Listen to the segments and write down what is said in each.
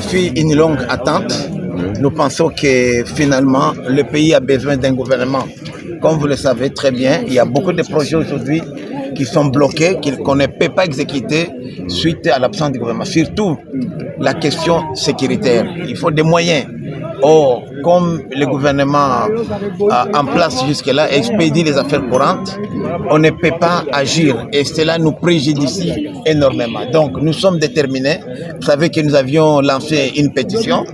fut une longue attente. Nous pensons que finalement, le pays a besoin d'un gouvernement. Comme vous le savez très bien, il y a beaucoup de projets aujourd'hui qui sont bloqués, qu'on ne peut pas exécuter suite à l'absence du gouvernement. Surtout la question sécuritaire. Il faut des moyens. Or, comme le gouvernement en place jusque-là expédie les affaires courantes, on ne peut pas agir et cela nous préjudicie énormément. Donc, nous sommes déterminés. Vous savez que nous avions lancé une pétition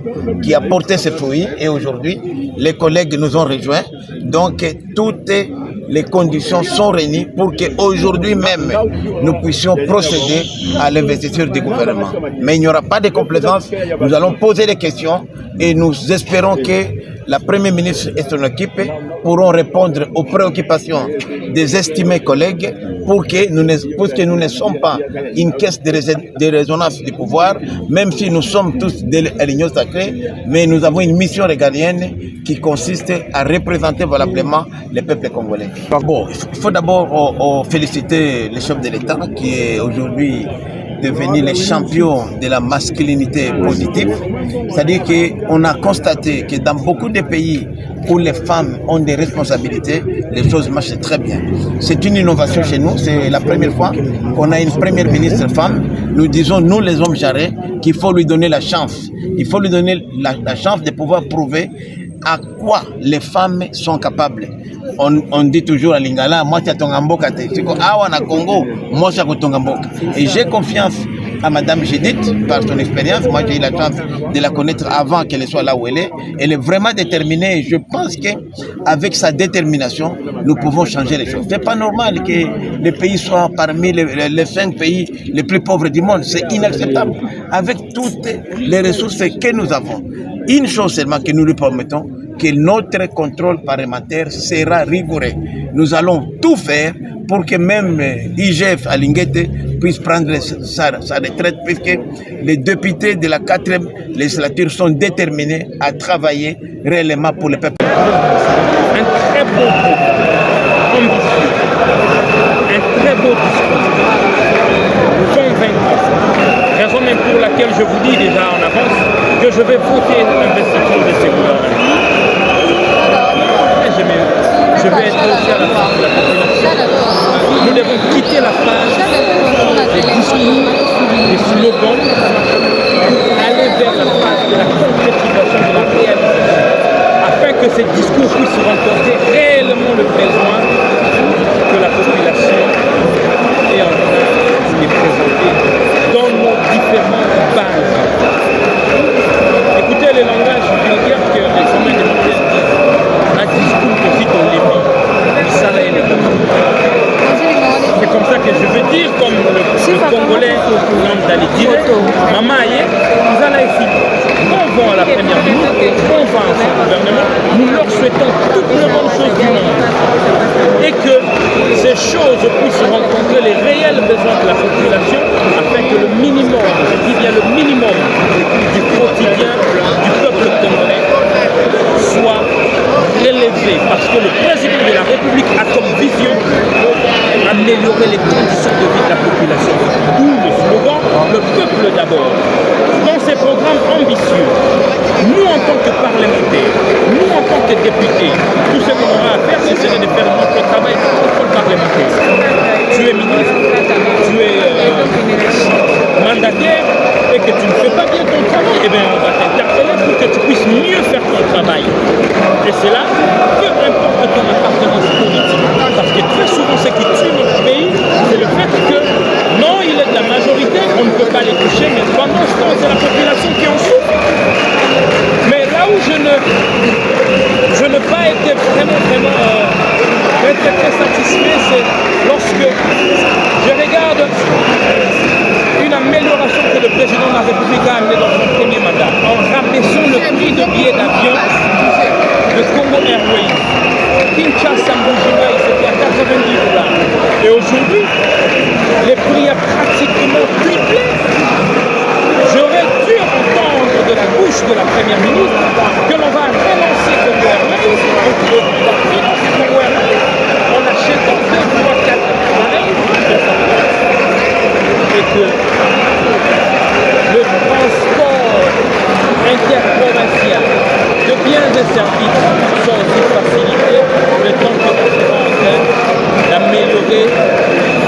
qui a porté ses fruits et aujourd'hui, les collègues nous ont rejoints. Donc, toutes les conditions sont réunies pour qu'aujourd'hui même, nous puissions procéder à l'investiture du gouvernement. Mais il n'y aura pas de complaisance. Nous allons poser des questions et nous espérons que la Première ministre et son équipe pourront répondre aux préoccupations des estimés collègues puisque nous ne sommes pas une caisse de résonance du pouvoir, même si nous sommes tous de l'Union sacrée, mais nous avons une mission régalienne qui consiste à représenter valablement le peuple congolais. Bon, il faut d'abord féliciter le chef de l'État qui est aujourd'hui devenu les champions de la masculinité positive. C'est-à-dire qu'on a constaté que dans beaucoup de pays où les femmes ont des responsabilités, les choses marchent très bien. C'est une innovation chez nous, c'est la première fois qu'on a une première ministre femme. Nous disons, nous les hommes jarrés, qu'il faut lui donner la chance. Il faut lui donner la chance de pouvoir prouver à quoi les femmes sont capables. On dit toujours à Lingala, moi tu as ton amboka, awa na Congo, moi tu as ton amboka. Et j'ai confiance à Madame Judith par son expérience. Moi j'ai eu la chance de la connaître avant qu'elle soit là où elle est. Elle est vraiment déterminée et je pense qu'avec sa détermination, nous pouvons changer les choses. C'est pas normal que le pays soit parmi les 5 pays les plus pauvres du monde. C'est inacceptable. Avec toutes les ressources que nous avons. Une chose seulement que nous lui promettons, que notre contrôle parlementaire sera rigoureux. Nous allons tout faire pour que même IGF à Linguete puisse prendre sa retraite, puisque les députés de la 4e législature sont déterminés à travailler réellement pour le peuple. Un très beau groupe, ambitieux, un très beau discours, convaincant. Raison même pour laquelle je vous dis déjà en avance que je vais voter l'investiture de ces gouvernements. Je vais être aussi à la face de la population. Nous devons quitter la phase des discours, des slogans, aller vers la phase de la concrétisation de la réalisation, afin que ces discours puissent rencontrer réellement le besoin que la population est en train de présenter dans nos différentes bases. Écoutez les langages vulgaires que les hommes de disent. Un discours que vite on l'émet, c'est comme ça que je veux dire, comme le Congolais d'aller dire, maman nous allons ici. On va à la première minute, on va à ce gouvernement, nous leur souhaitons toutes les bonnes choses du monde. Et que ces choses puissent rencontrer les réels besoins de la population, afin que le minimum, je dis bien le minimum du quotidien du peuple congolais soit relevé, parce que le président de la République a comme vision améliorer les conditions de vie de la population. D'où le slogan « Le peuple d'abord ». Dans ces programmes ambitieux, nous en tant que parlementaires, nous en tant que députés, tout ce qu'on aura à faire, c'est de faire notre travail de contrôle parlementaire. Tu es ministre, tu es mandataire et que tu ne fais pas bien ton travail, eh bien on va t'interpeller pour que tu puisses mieux faire ton travail. Et c'est là, peu importe ton appartenance politique, parce que très souvent ce qui tue notre pays, c'est le fait que non, il est de la majorité, on ne peut pas les toucher, mais pendant ce temps, c'est la population qui en souffre. Mais là où je n'ai pas été vraiment très satisfait, c'est lorsque je regarde une amélioration que le président de la République a amenée dans son premier mandat, en rabaissant le prix de billets d'avion de Congo Airways. Kinshasa Mbujimaï, c'était à 90 $. Et aujourd'hui, les prix ont pratiquement triplé. J'aurais dû entendre de la bouche de la première ministre que l'on va relancer Congo Airways, on va financer Congo Airways, on achète en 2, 3, 4 appareils et que le transport provinciales, de biens et services sont aussi facilités le temps que nous serons en train d'améliorer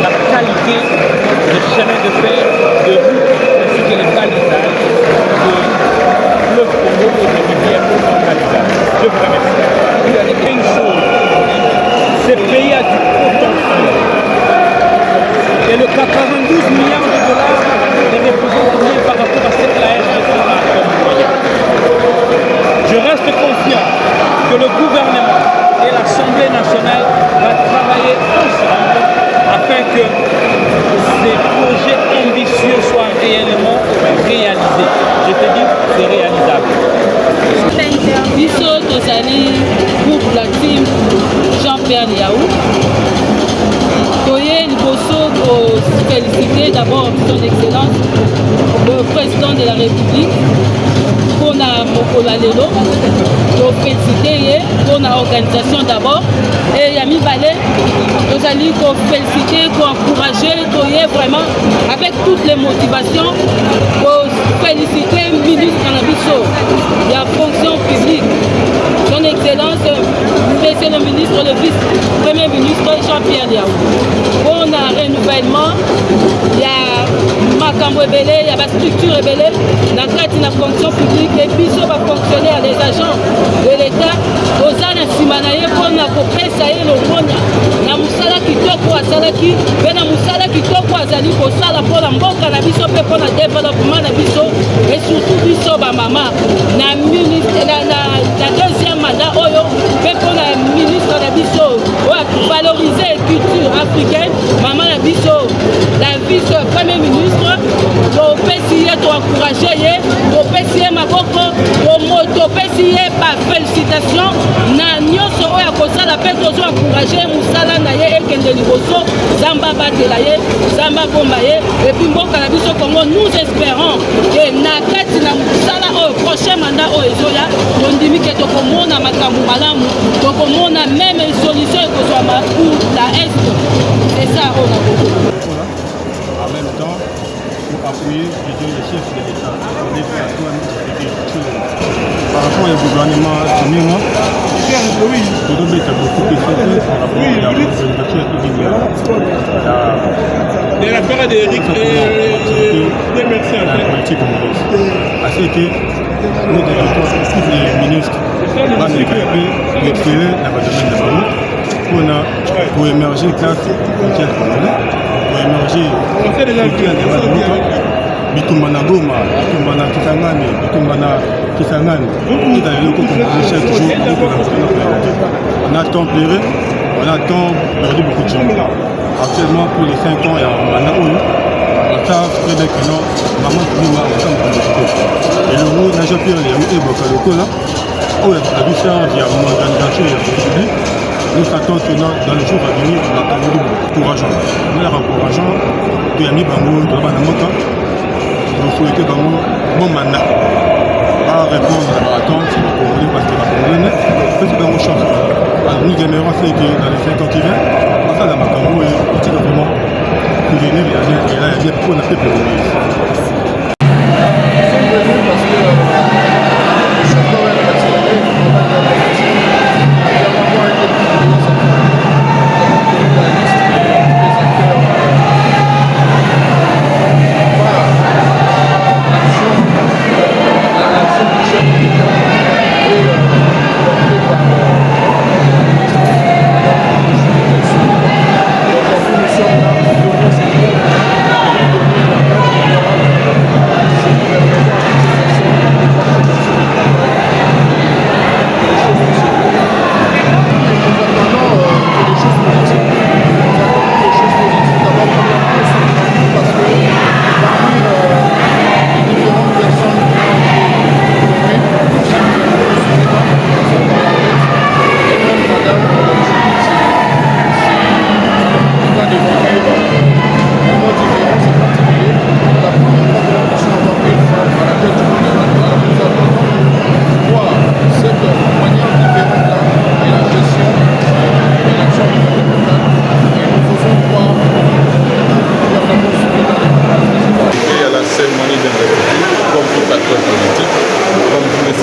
la qualité des chemins de fer, de routes, ainsi que les balisages de fleuve Congo et de rivières balisages. Je vous remercie. Une chose, ce pays a du potentiel. Et le 92 milliards de dollars ne représente rien par rapport à ce que la RDC a comme moyen. Je reste confiant que le gouvernement et l'Assemblée nationale vont travailler ensemble afin que ces projets ambitieux soient réellement réalisés. Je te dis, c'est réalisable. Biso tozali groupe la team Jean-Pierre Liaou. Toye liboso pour féliciter d'abord son excellence le président de la République pour la Mokola Lelo, pour féliciter pour l'organisation d'abord et Yami Balé, nous allons pour féliciter, pour encourager, vraiment avec toutes les motivations pour féliciter le ministre Canabiso, la fonction publique, son excellence, monsieur le ministre, le vice-premier ministre Jean-Pierre Liaou. Pour un renouvellement, il y a Makambo Ebele, il y a la structure Ebele, la carte de la fonction publique, et puis ça va fonctionner à les agents de l'État, aux ans Simanaye, pour la ça y est, le monde, la Moussala qui toko à Salaki, mais la Moussala qui toko à Zali, pour ça, pour la Mboka, la Bisso, pour le développement, la Bisso, et surtout Bisso, ma maman, la deuxième mandat, pour la ministre de la Bisso, valoriser la culture africaine, maman la Bisso, la vice-premier ministre, pour essayer d'encourager, pour essayer ma coco, pour essayer par félicitations, na nyonso oya kosala pe tozo encourager musala na ye ekende liboso zamba batela ye zamba bomba ye et puis mboka na biso Congo nous espérons que na kati na musala oyo prochain mandat oyo ezoya tondimi ke tokomona makambo malamu tokomona même solution ekozwama pour la est c'est ça oyo na Congo. En même temps pour appuyer le chef de l'État par rapport au gouvernement Timinga, nous devons être beaucoup plus focus par rapport à la organisation de la part d'Éric des médecins. La politique congolaise. Assez que nous devons les ministres vont exceller dans le domaine de la route pour émerger classe entière congolaise, pour émerger culture de bitumba na Goma, bitumba na Kisangani, bitumba na Kisangani. Et dans les locaux comme chaque jour, on attend pleurer, on attend perdu beaucoup de gens. Actuellement, pour les 5 ans, il y a un mandat où on savent très bien que non, maman nous va ensemble pour le et le mot n'a jamais pu aller où est le local là, où il y a du charge, il y a une organisation, il y a du public. Nous attendons dans les jours à venir, on attend beaucoup encourageant. Nous leur encourageant, que Yami Bango, de la Banamota, nous souhaitons bon mandat. Pas répondre à la attente, parce que la Congolaise, c'est dans nos chances. Nous aimerions que dans les 5 ans qui viennent, on va faire la Makambo et petit vraiment pour venir, il y a bien pour la peuple congolais.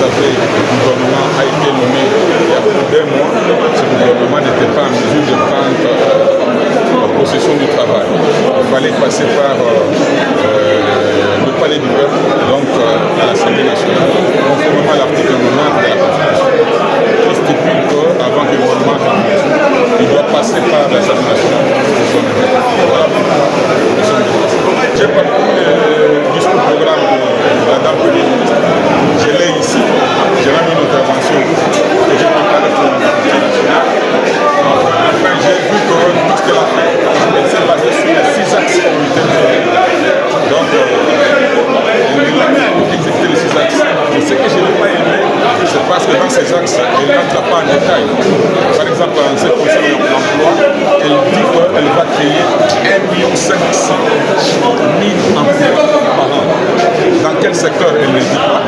savez, le gouvernement a été nommé il y a plus d'1 mois. Ce gouvernement n'était pas en mesure de prendre possession du travail. Il fallait passer par le palais du peuple, donc à l'Assemblée nationale, conformément à l'article 90 de la Constitution, qui stipule qu'avant que le gouvernement il doit passer par l'Assemblée nationale. Voilà. J'ai parcouru le discours programme de la dame Premier ministre. Je l'ai ici. J'ai même une intervention que j'ai préparée pour l'Assemblée nationale. Enfin, j'ai vu que tout ce qu'elle a fait, elle s'est basée sur les 6 axes prioritaires. Donc, elle a exécuté les 6 axes. Et ce que je n'ai pas aimé, c'est parce que dans ces axes, elle n'entre pas en détail. Par exemple, en cette position de l'emploi, elle dit qu'elle va créer 1,5 million d'emplois par an. Dans quel secteur, elle ne dit pas.